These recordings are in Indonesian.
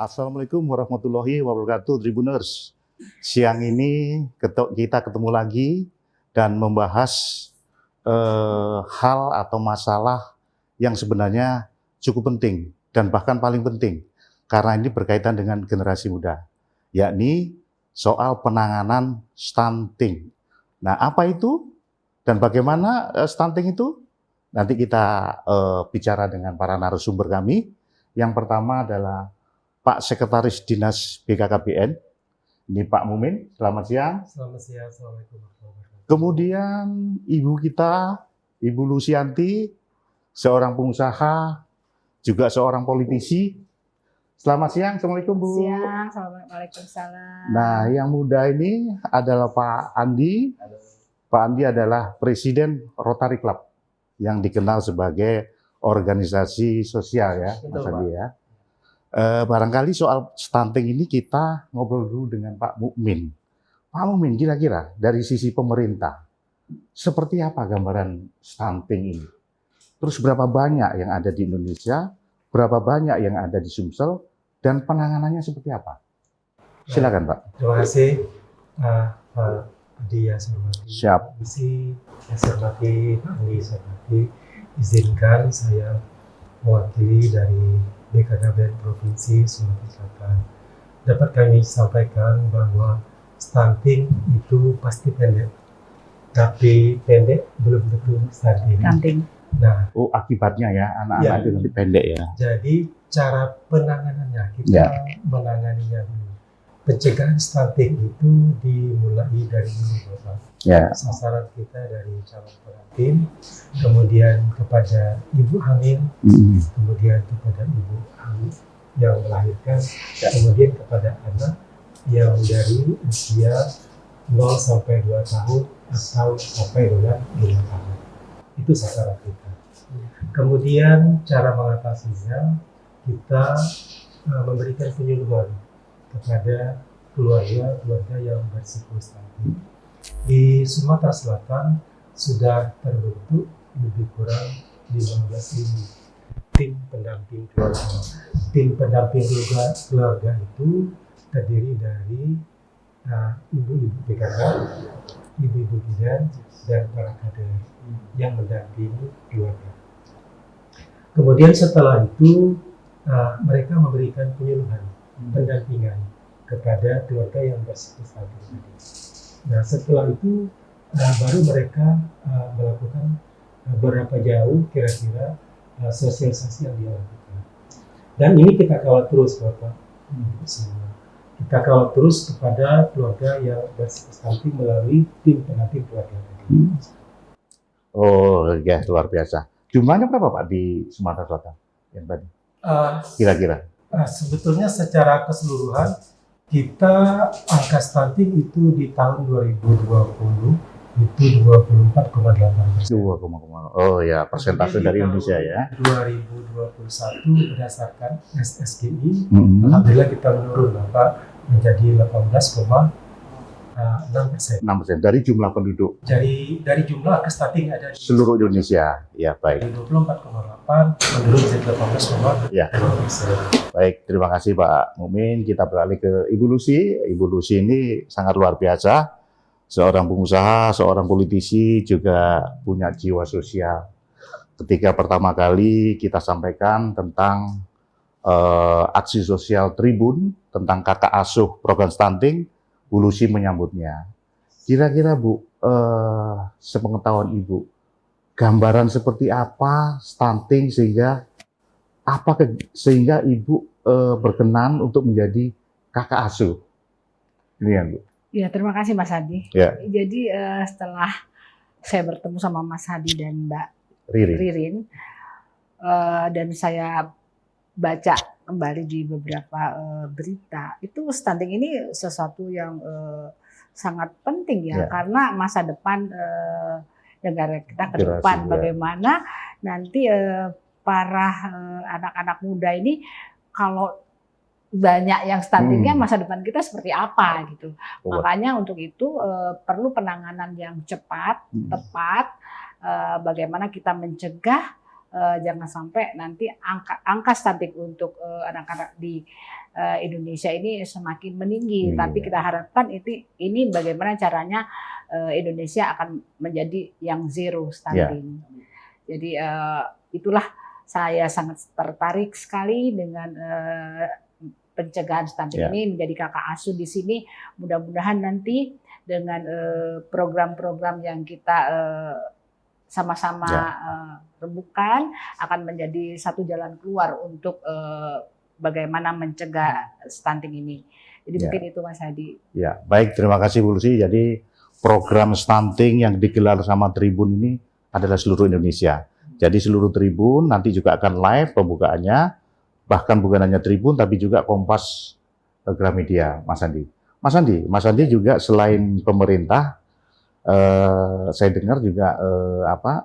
Assalamualaikum warahmatullahi wabarakatuh, Tribuners. Siang ini kita ketemu lagi dan membahas hal atau masalah yang sebenarnya cukup penting dan bahkan paling penting karena ini berkaitan dengan generasi muda, yakni soal penanganan stunting. Nah, apa itu dan bagaimana stunting itu? Nanti kita bicara dengan para narasumber kami. Yang pertama adalah Pak Sekretaris Dinas BKKBN, ini Pak Mumin, selamat siang. Selamat siang, Assalamualaikum warahmatullahi wabarakatuh. Kemudian Ibu kita, Ibu Lusianti, seorang pengusaha, juga seorang politisi. Selamat siang, Assalamualaikum Bu. Siang, Waalaikumsalam. Nah, yang muda ini adalah Pak Andi. Pak Andi adalah Presiden Rotary Club, yang dikenal sebagai organisasi sosial ya, Mas Andi ya. Barangkali soal stunting ini kita ngobrol dulu dengan Pak Mukmin. Pak Mukmin, kira-kira dari sisi pemerintah, seperti apa gambaran stunting ini? Terus berapa banyak yang ada di Indonesia, berapa banyak yang ada di Sumsel, dan penanganannya seperti apa? Silakan Pak. Terima kasih Pak Adi ya, Siap. Saya hormati Pak Andi, saya hormati. Izinkan saya mewakili dari BKKBN Provinsi Sumatera Selatan. Dapat kami sampaikan bahwa stunting itu pasti pendek, tapi pendek belum tentu stunting. Nah, akibatnya ya, anak-anak itu nanti pendek ya. Jadi cara penanganannya, kita menanganinya dulu. Pencegahan stunting itu dimulai dari dulu, Bapak. Sasaran kita dari calon pengantin, kemudian kepada ibu hamil, kemudian kepada ibu hamil yang melahirkan, kemudian kepada anak yang dari usia 0 sampai 2 tahun atau sampai dengan 5 tahun. Itu sasaran kita. Kemudian cara mengatasinya, kita memberikan penyuluhan kepada keluarga yang berisiko stunting. Di Sumatera Selatan sudah terbentuk lebih kurang 15.000 tim pendamping keluarga. Tim pendamping keluarga itu terdiri dari ibu-ibu PKK, ibu-ibu bidan, dan para kader yang mendampingi keluarga. Kemudian setelah itu mereka memberikan penyuluhan, pendampingan kepada keluarga yang berisiko stunting tadi. Nah, setelah itu baru mereka melakukan berapa jauh kira-kira sosialisasi yang dia lakukan. Dan ini kita kawal terus, Bapak. Kita kawal terus kepada keluarga yang berisiko stunting melalui tim pendamping keluarga. Oh ya, luar biasa. Jumlahnya berapa Pak di Sumatera Selatan yang tadi? Kira-kira? Sebetulnya secara keseluruhan kita angka stunting itu di tahun 2020 itu 24,8%. Oh ya, persentase dari Indonesia ya. 2021 berdasarkan SSGI, alhamdulillah kita menurun Bapak menjadi 18,6%. 6% dari jumlah penduduk. Dari jumlah angka stunting ada di seluruh Indonesia. Ya, baik. Dari 24,8 menurun menjadi 18,2%. Ya. Baik, terima kasih Pak Mumin. Kita beralih ke Ibu Lucy. Ibu Lucy ini sangat luar biasa. Seorang pengusaha, seorang politisi, juga punya jiwa sosial. Ketika pertama kali kita sampaikan tentang aksi sosial Tribun, tentang kakak asuh program stunting, Bu Lucy menyambutnya. Kira-kira Bu, sepengetahuan Ibu, gambaran seperti apa stunting sehingga Ibu berkenan untuk menjadi kakak asuh? Ini ya Bu. Ya, terima kasih Mas Hadi. Ya. Jadi setelah saya bertemu sama Mas Hadi dan Mbak Ririn, dan saya baca kembali di beberapa berita, itu stunting ini sesuatu yang sangat penting ya, karena masa depan negara kita ke depan, bagaimana nanti para anak-anak muda ini kalau banyak yang stuntingnya, masa depan kita seperti apa gitu. Makanya untuk itu perlu penanganan yang cepat, tepat, bagaimana kita mencegah jangan sampai nanti angka stunting untuk anak-anak di Indonesia ini semakin meninggi. Tapi kita harapkan ini bagaimana caranya Indonesia akan menjadi yang zero stunting. Jadi itulah saya sangat tertarik sekali dengan pencegahan stunting ini, menjadi kakak asuh di sini. Mudah-mudahan nanti dengan program-program yang kita sama-sama rembukan akan menjadi satu jalan keluar untuk bagaimana mencegah stunting ini. Jadi mungkin itu Mas Hadi. Ya, baik, terima kasih Bu Lucy. Jadi program stunting yang digelar sama Tribun ini adalah seluruh Indonesia. Jadi seluruh Tribun nanti juga akan live pembukaannya. Bahkan bukan hanya Tribun, tapi juga Kompas Gramedia, Mas Andi. Mas Andi juga selain pemerintah, saya dengar juga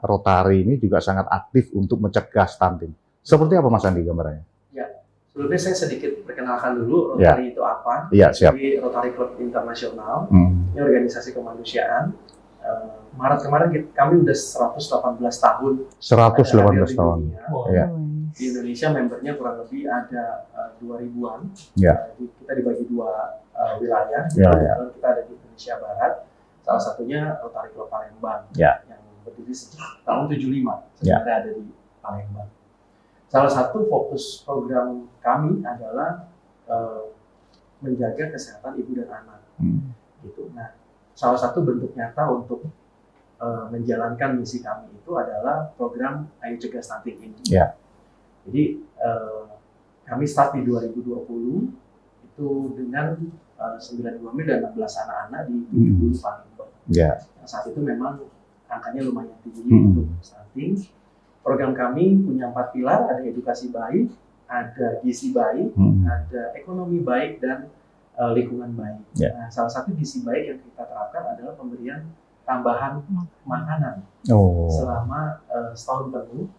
Rotary ini juga sangat aktif untuk mencegah stunting. Seperti apa Mas Andi gambarannya? Ya, sebelumnya saya sedikit perkenalkan dulu Rotary itu apa. Ya, siap. Jadi Rotary Club Internasional, ini organisasi kemanusiaan. Maret kemarin kami udah 118 tahun. 118 tahun. Ya. Di Indonesia membernya kurang lebih ada 2000-an. Ya. Kita dibagi dua wilayah. Kita ada di Indonesia Barat. Salah satunya Rotary Club Palembang yang berdiri sejak tahun 75. Sebenarnya ada di Palembang. Salah satu fokus program kami adalah menjaga kesehatan ibu dan anak. Gitu. Nah, salah satu bentuk nyata untuk menjalankan misi kami itu adalah program Ayo Cegah Stunting ini. Jadi kami start di 2020 itu dengan 92 mil dan 16 anak-anak di 70 Palembang. Yang saat itu memang angkanya lumayan tinggi untuk stunting. Program kami punya 4 pilar, ada edukasi baik, ada gizi baik, ada ekonomi baik, dan lingkungan baik. Nah, salah satu gizi baik yang kita terapkan adalah pemberian tambahan makanan selama setahun penuh,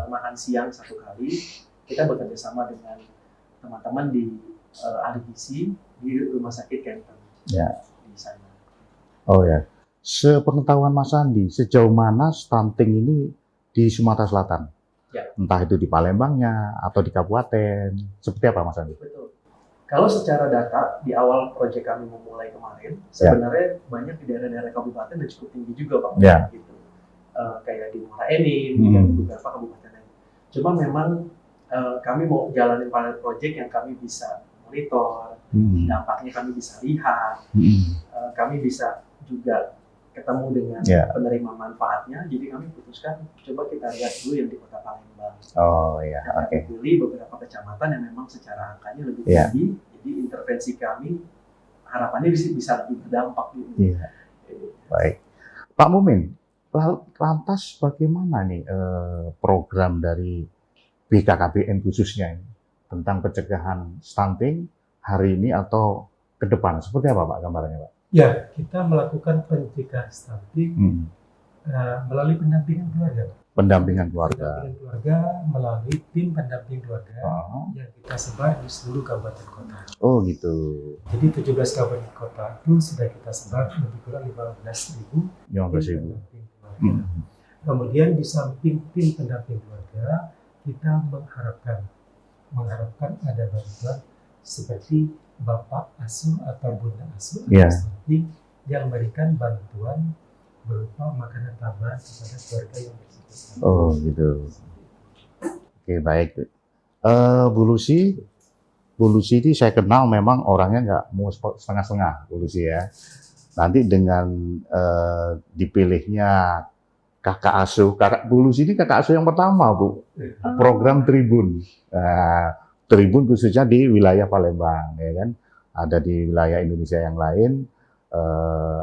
makan siang 1 kali. Kita bekerja sama dengan teman-teman di ahli gizi di Rumah Sakit Kenten di sana. Oh ya, sepengetahuan Mas Andi, sejauh mana stunting ini di Sumatera Selatan? Entah itu di Palembangnya atau di kabupaten, seperti apa Mas Andi? Betul. Kalau secara data di awal proyek kami memulai kemarin, sebenarnya banyak di daerah-daerah kabupaten dan cukup tinggi juga Pak. Gitu. Kayak di Muara Enim dan beberapa kabupaten lain. Cuma memang kami mau jalanin pilot project yang kami bisa monitor, dampaknya kami bisa lihat, kami bisa juga ketemu dengan penerima manfaatnya. Jadi kami putuskan coba kita lihat dulu yang di Kota Palembang. Kita pilih beberapa kecamatan yang memang secara angkanya lebih tinggi. Jadi intervensi kami harapannya bisa lebih berdampak. Gitu. Baik, Pak Mumin, lantas bagaimana nih program dari BKKBN khususnya ini tentang pencegahan stunting hari ini atau ke depan? Seperti apa Pak gambarannya Pak? Ya, kita melakukan pencegahan stunting melalui pendampingan keluarga. Pendampingan keluarga. Pendampingan keluarga melalui tim pendamping keluarga yang kita sebar di seluruh kabupaten kota. Oh gitu. Jadi 17 kabupaten kota itu sudah kita sebar lebih kurang 15.000 pendamping keluarga. Kemudian di samping tim pendamping keluarga, kita mengharapkan ada bantuan seperti Bapak asuh atau Bunda asuh stunting yang memberikan bantuan berupa makanan tambahan kepada keluarga yang tersebut. Oh gitu. Oke baik. Bu Lucy ini saya kenal memang orangnya nggak mau setengah-setengah Bu Lucy ya. Nanti dengan dipilihnya kakak asuh, Bu Lucy ini kakak asuh yang pertama Bu. Program Tribun. Tribun khususnya di wilayah Palembang, ya kan? Ada di wilayah Indonesia yang lain,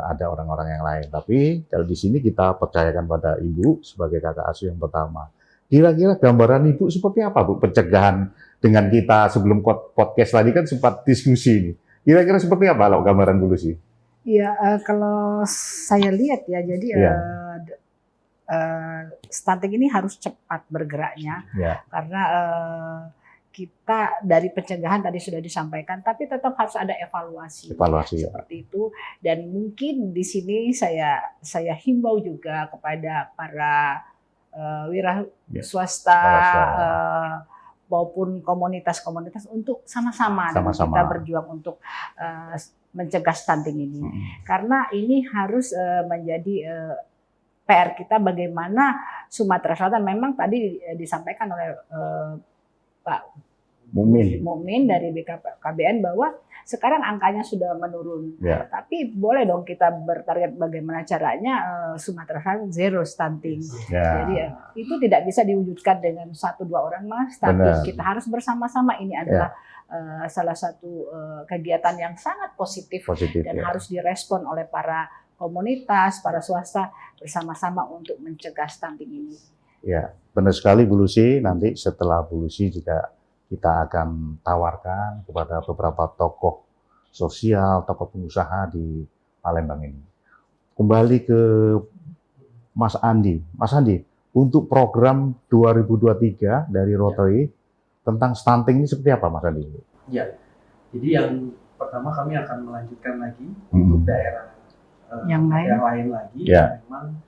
ada orang-orang yang lain. Tapi kalau di sini kita percayakan pada Ibu sebagai kakak asuh yang pertama. Kira-kira gambaran Ibu seperti apa Bu pencegahan dengan kita sebelum podcast tadi kan sempat diskusi ini. Kira-kira seperti apa kalau gambaran Bu Lucy? Iya, kalau saya lihat ya, jadi stunting ini harus cepat bergeraknya karena kita dari pencegahan tadi sudah disampaikan, tapi tetap harus ada evaluasi seperti itu. Dan mungkin di sini saya himbau juga kepada para wira swasta maupun komunitas-komunitas untuk sama-sama kita berjuang untuk mencegah stunting ini. Karena ini harus menjadi PR kita bagaimana Sumatera Selatan, memang tadi disampaikan oleh Pak Mumin dari BKKBN bahwa sekarang angkanya sudah menurun. Tapi boleh dong kita bertarget bagaimana caranya Sumatera Selatan zero stunting. Jadi itu tidak bisa diwujudkan dengan 1-2 orang mas, tapi kita harus bersama-sama. Ini adalah salah satu kegiatan yang sangat positif dan harus direspon oleh para komunitas, para swasta bersama-sama untuk mencegah stunting ini. Ya, benar sekali Bu Lucy. Nanti setelah Bu Lucy juga kita akan tawarkan kepada beberapa tokoh sosial, tokoh pengusaha di Palembang ini. Kembali ke Mas Andi. Mas Andi, untuk program 2023 dari Rotary tentang stunting ini seperti apa Mas Andi? Ya, jadi yang pertama kami akan melanjutkan lagi untuk daerah yang lain lagi. Memang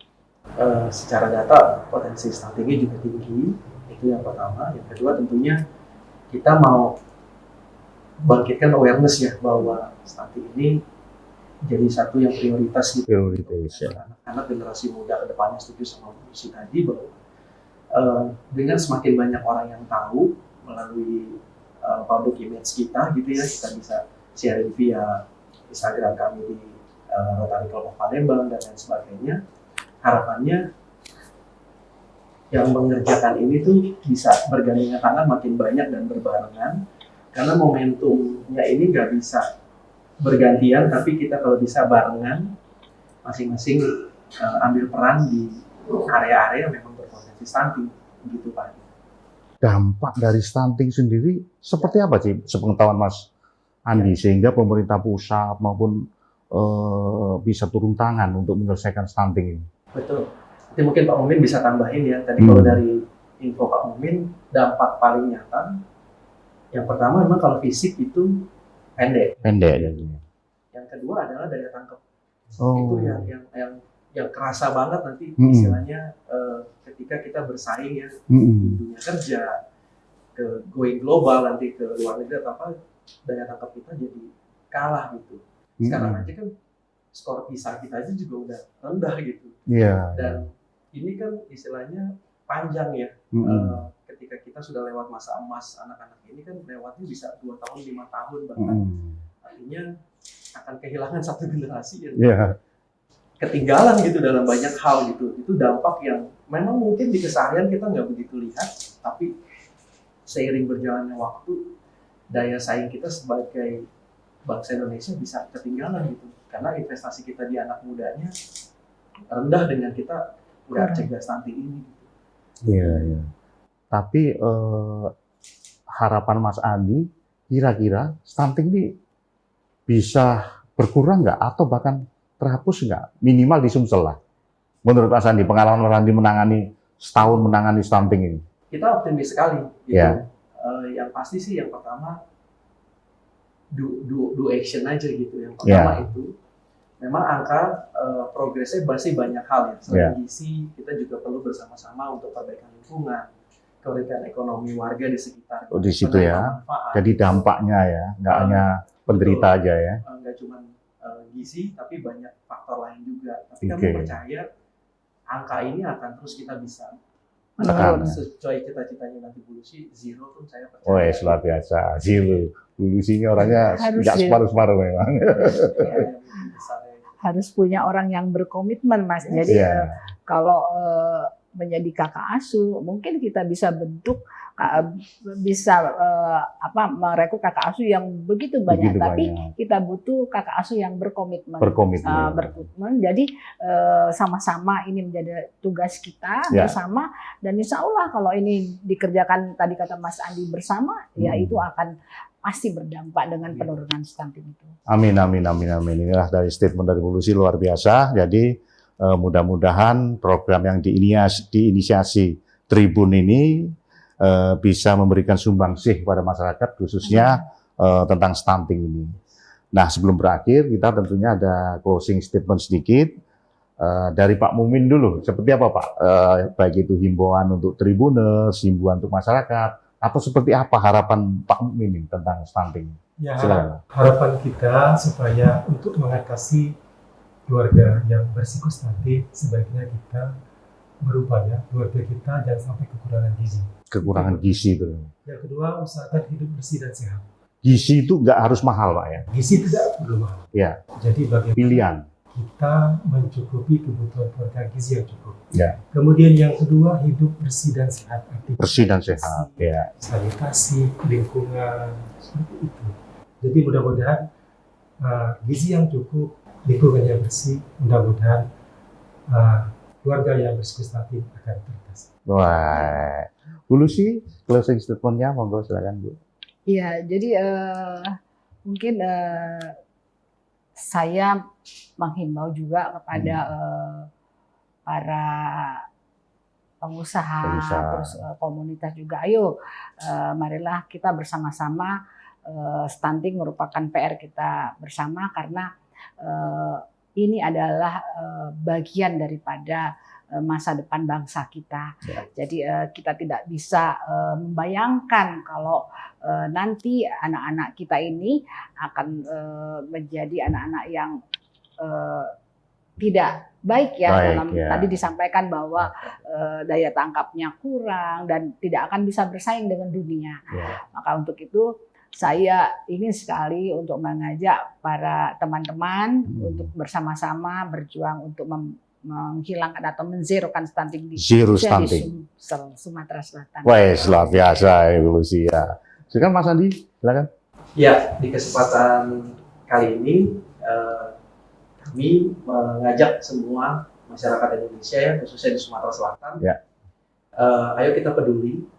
secara data potensi stuntingnya juga tinggi, itu yang pertama. Yang kedua tentunya kita mau bangkitkan awareness ya bahwa stunting ini jadi satu yang prioritas gitu. Anak-anak generasi muda ke depannya, setuju sama Bu Lucy tadi bahwa dengan semakin banyak orang yang tahu melalui public image kita gitu ya, kita bisa sharing via Instagram kami di Rotary Club of Palembang dan lain sebagainya. Harapannya yang mengerjakan ini tuh bisa bergandengan tangan makin banyak dan berbarengan, karena momentumnya ini nggak bisa bergantian, tapi kita kalau bisa barengan masing-masing ambil peran di area-area yang memang berpotensi stunting, begitu Pak. Dampak dari stunting sendiri seperti apa sih sepengetahuan Mas Andi sehingga pemerintah pusat maupun bisa turun tangan untuk menyelesaikan stunting ini? Betul. Nanti mungkin Pak Mumin bisa tambahin ya. Tadi kalau dari info Pak Mumin, dampak paling nyata yang pertama memang kalau fisik itu pendek. Yang kedua adalah daya tangkap. Itu yang kerasa banget nanti istilahnya ketika kita bersaing ya di dunia kerja, ke going global, nanti ke luar negeri atau apa, daya tangkap kita jadi kalah gitu. Sekarang aja kan skor PISA kita aja juga udah rendah gitu. Dan ini kan istilahnya panjang ya. Ketika kita sudah lewat masa emas anak-anak ini kan lewatnya bisa 2 tahun, 5 tahun bahkan. Artinya akan kehilangan satu generasi yang ketinggalan gitu dalam banyak hal gitu. Itu dampak yang memang mungkin di keseharian kita nggak begitu lihat, tapi seiring berjalannya waktu, daya saing kita sebagai bangsa Indonesia bisa ketinggalan gitu. Karena investasi kita di anak mudanya rendah dengan kita nggak cegah stunting ini. Tapi harapan Mas Andi, kira-kira stunting ini bisa berkurang nggak atau bahkan terhapus nggak? Minimal di Sumsel lah. Menurut Mas Andi, pengalaman Mas Andi setahun menangani stunting ini. Kita optimis sekali. Gitu. Yang pasti sih yang pertama do action aja gitu. Yang pertama itu memang angka progresnya masih banyak hal ya. Selain gizi, kita juga perlu bersama-sama untuk perbaikan lingkungan, perbaikan ekonomi warga di sekitar. Di situ ya. Jadi dampaknya ya, nggak hanya penderita aja ya. Nggak cuma gizi, tapi banyak faktor lain juga. Tapi kami percaya angka ini akan terus kita bisa menurun sesuai cita-citanya nanti Bu Lucy, zero pun saya percaya. Luar biasa, zero. Bu Lucy-nya orangnya nggak separuh-separuh memang. Harus punya orang yang berkomitmen Mas. Jadi kalau menjadi kakak asuh, mungkin kita bisa bentuk merekrut kakak asuh yang begitu banyak, tapi kita butuh kakak asuh yang berkomitmen. Jadi sama-sama ini menjadi tugas kita bersama, dan insya Allah kalau ini dikerjakan tadi kata Mas Andi bersama, ya itu akan pasti berdampak dengan penurunan stunting itu. Amin. Inilah dari statement dari Bu Lucy luar biasa. Jadi mudah-mudahan program yang diinisiasi Tribun ini bisa memberikan sumbangsih kepada masyarakat khususnya tentang stunting ini. Nah, sebelum berakhir kita tentunya ada closing statement sedikit. Dari Pak Mumin dulu, seperti apa Pak? Baik itu himbauan untuk Tribuners, himbauan untuk masyarakat, atau seperti apa harapan Pak Mumin tentang stunting? Ya, Silakan. harapan kita supaya untuk mengatasi keluarga yang berisiko stunting, sebaiknya kita berupaya keluarga kita jangan sampai kekurangan gizi. Kekurangan gizi itu. Yang kedua, usahakan hidup bersih dan sehat. Gizi itu nggak harus mahal Pak ya? Gizi tidak perlu mahal. Ya. Jadi bagaimana Pilihan. kita mencukupi kebutuhan keluarga gizi yang cukup. Ya. Kemudian yang kedua, hidup bersih dan sehat. Artinya Bersih dan sehat. Ya. sanitasi, lingkungan, seperti itu. Jadi mudah-mudahan gizi yang cukup, lingkungan yang bersih, mudah-mudahan keluarga yang berisiko stunting akan teratasi. Wah, Bu Lucy, closing statement-nya, monggo silakan Bu. Iya, jadi mungkin saya menghimbau juga kepada para pengusaha, terus komunitas juga. Ayo, marilah kita bersama-sama. Stunting merupakan PR kita bersama karena ini adalah bagian daripada masa depan bangsa kita. Jadi kita tidak bisa membayangkan kalau nanti anak-anak kita ini akan menjadi anak-anak yang tidak baik ya. Tadi disampaikan bahwa daya tangkapnya kurang dan tidak akan bisa bersaing dengan dunia. Maka untuk itu saya ingin sekali untuk mengajak para teman-teman untuk bersama-sama berjuang untuk menghilangkan atau menzerokan stunting di Sumatera Selatan. Wah, luar biasa evolusi ya. Sekarang Mas Andi, silakan. Ya, di kesempatan kali ini kami mengajak semua masyarakat Indonesia ya, khususnya di Sumatera Selatan. Ya. Ayo kita peduli,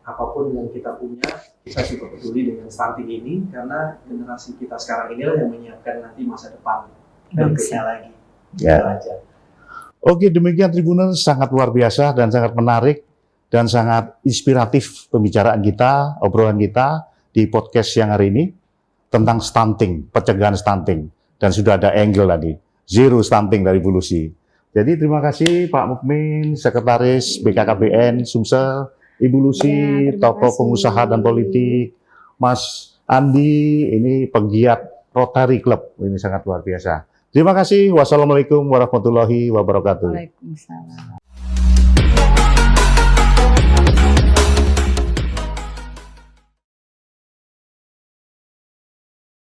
apapun yang kita punya, kita juga peduli dengan stunting ini karena generasi kita sekarang inilah yang menyiapkan nanti masa depan berikutnya lagi. Ya. Oke, demikian Tribuners, sangat luar biasa dan sangat menarik dan sangat inspiratif pembicaraan kita, obrolan kita di podcast yang hari ini tentang stunting, pencegahan stunting, dan sudah ada angle tadi, zero stunting dari Bu Lucy. Jadi terima kasih Pak Mukmin, Sekretaris BKKBN Sumsel, Ibu Lucy, tokoh pengusaha dan politik, Mas Andi, ini penggiat Rotary Club, ini sangat luar biasa. Terima kasih. Wassalamualaikum warahmatullahi wabarakatuh. Waalaikumsalam.